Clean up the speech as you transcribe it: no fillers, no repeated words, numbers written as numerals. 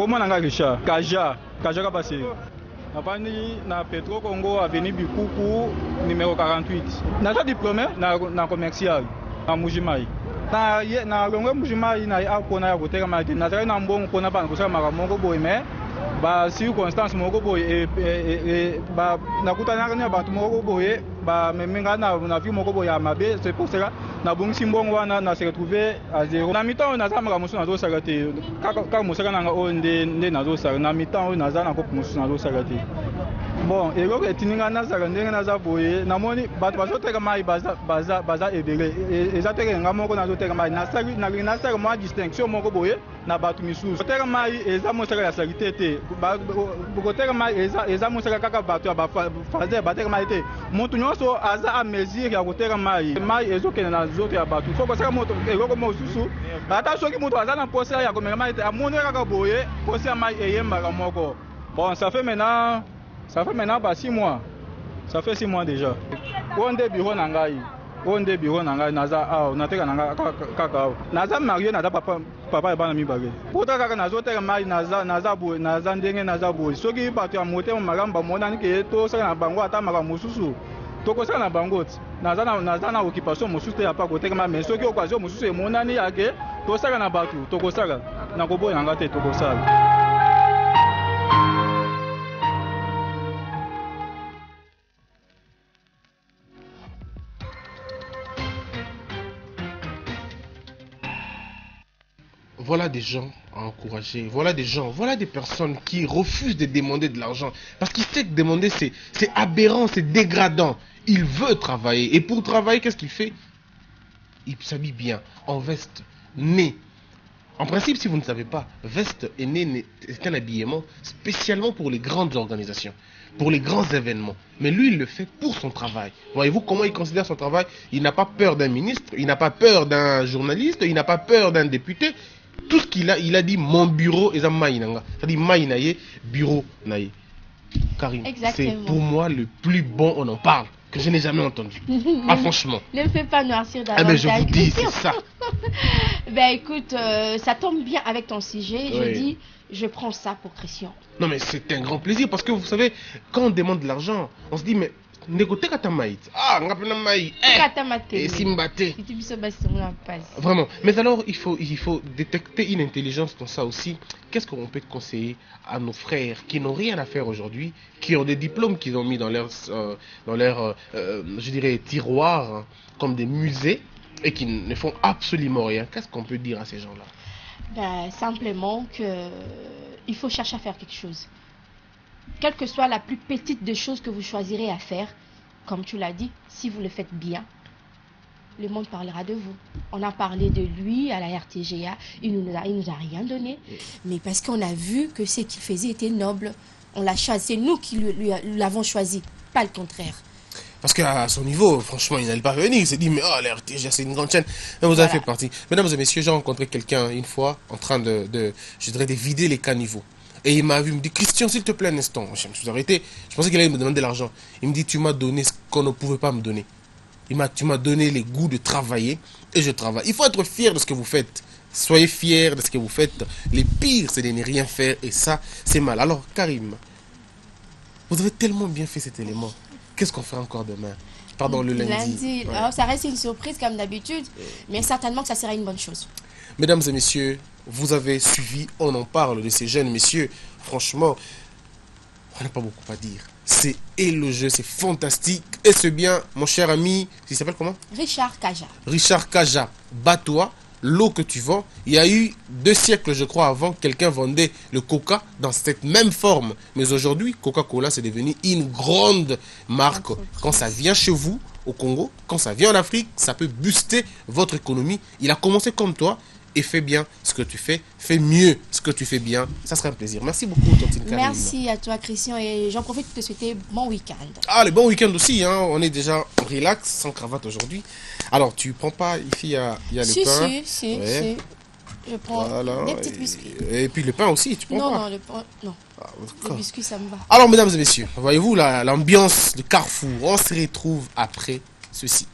Comment on a Richard Kaja Kabasi. Navani na Petro Congo avenue Bikuku numéro 48. Naza diplômé na commercial na Mujimai. Na longo Mujimai na akona ya koteka ma na na mbongo kona ba kusaka makamoko boy mais ba circonstance moko boy ba nakutana na bantu moko boy ba memenga na vie moko boy ya mabe, c'est pour cela na bongisi mbongo wana na se retrouver à zéro. Na mi-temps na za makamusu na zo sagate kaka musaka na onde na zo sagate na mi-temps na za na ko musu na zo sagate. Bon, et donc etininga na za ndenge na za boye na moni bato bazoteka mai baza ebele ezateka ngamoko na zoteka mai na sali mo distinction moko boye na bato misusu teka mai eza mosaka ya salite te bokoteka mai eza mosaka kaka bato ya bafazer bateka mai te moto nyonso aza a mesure ya koteka mai ezokende na zoto ya bato foko saka moto eloko mosusu ata soki moto aza na posa ya komela mai te amoni kaka boye posa ya mai eyembaka moko. Bon, ça fait maintenant 6 mois. Ça fait 6 mois déjà. Onde bureau nangai naza nateka nanga kaka naza marié naza papa et bana mibale. Pota kaka nazoteka mai naza ndenge naza boy. Soki bato ya motema magamba monani ke to sala na bango ata makambo mususu. Toko sala na bango naza na occupation mususu ya pa koteka mai mais soki occasion mususu emonani yake to sala na bato toko sala na koboya ngata te toko sala. Voilà des gens à encourager, voilà des personnes qui refusent de demander de l'argent. Parce qu'ils savent que demander c'est aberrant, c'est dégradant. Il veut travailler. Et pour travailler, qu'est-ce qu'il fait? Il s'habille bien, en veste, nez. En principe, si vous ne savez pas, veste et nez, c'est un habillement spécialement pour les grandes organisations, pour les grands événements. Mais lui, il le fait pour son travail. Voyez-vous comment il considère son travail? Il n'a pas peur d'un ministre, il n'a pas peur d'un journaliste, il n'a pas peur d'un député. Tout ce qu'il a, il a dit mon bureau est à Maïnanga. C'est-à-dire Maïnaye, bureau naye. Karim, c'est pour moi le plus bon, on en parle, que je n'ai jamais entendu. Ah, franchement. Ne me fais pas noircir davantage. Ah ben je vous dis, c'est ça. Ben écoute, ça tombe bien avec ton sujet. Oui. Je dis, je prends ça pour Christian. Non mais c'est un grand plaisir parce que vous savez, quand on demande de l'argent, on se dit mais négoté katamaït. Ah, ngapena maï. Et simbate. Vraiment. Mais alors, il faut détecter une intelligence dans ça aussi. Qu'est-ce qu'on peut conseiller à nos frères qui n'ont rien à faire aujourd'hui, qui ont des diplômes qu'ils ont mis dans leur je dirais, tiroirs, hein, comme des musées, et qui ne font absolument rien. Qu'est-ce qu'on peut dire à ces gens-là? Ben, simplement qu'il faut chercher à faire quelque chose. Quelle que soit la plus petite des choses que vous choisirez à faire, comme tu l'as dit, si vous le faites bien, le monde parlera de vous. On a parlé de lui à la RTGA, il nous a rien donné, mais parce qu'on a vu que ce qu'il faisait était noble, on l'a choisi, c'est nous qui l'avons choisi, pas le contraire. Parce qu'à son niveau, franchement, il n'allait pas venir. Il s'est dit, mais oh, la RTGA, c'est une grande chaîne. Mais vous avez fait partie. Mesdames et messieurs, j'ai rencontré quelqu'un une fois en train de vider les caniveaux. Et il m'a vu, il me dit, Christian, s'il te plaît, un instant. Je me suis arrêté. Je pensais qu'il allait me demander de l'argent. Il me dit, tu m'as donné ce qu'on ne pouvait pas me donner. Tu m'as donné les goûts de travailler et je travaille. Il faut être fier de ce que vous faites. Soyez fiers de ce que vous faites. Les pires, c'est de ne rien faire et ça, c'est mal. Alors, Karim, vous avez tellement bien fait cet élément. Qu'est-ce qu'on fait encore demain? Pardon, le lundi. Ouais. Alors, ça reste une surprise comme d'habitude, mais certainement que ça sera une bonne chose. Mesdames et messieurs, vous avez suivi, on en parle de ces jeunes messieurs. Franchement, on n'a pas beaucoup à dire. C'est élogieux, c'est fantastique. Et c'est bien, mon cher ami, il s'appelle comment? Richard Kaja. Richard Kaja, bats-toi, l'eau que tu vends. Il y a eu 2 siècles, je crois, avant, quelqu'un vendait le coca dans cette même forme. Mais aujourd'hui, Coca-Cola, c'est devenu une grande marque. Quand ça vient chez vous, au Congo, quand ça vient en Afrique, ça peut booster votre économie. Il a commencé comme toi. Et fais bien ce que tu fais, fais mieux ce que tu fais bien. Ça sera un plaisir. Merci beaucoup, Tontine Karim. Merci à toi, Christian. Et j'en profite pour te souhaiter bon week-end. Ah, le bon week-end aussi. Hein. On est déjà relax, sans cravate aujourd'hui. Alors, tu prends pas, ici, il y a le pain. Si. Je prends des petits biscuits. Et puis le pain aussi, tu prends pas? Non, le pain, non. Ah, le biscuit, ça me va. Alors, mesdames et messieurs, voyez-vous l'ambiance de Carrefour. On se retrouve après ceci.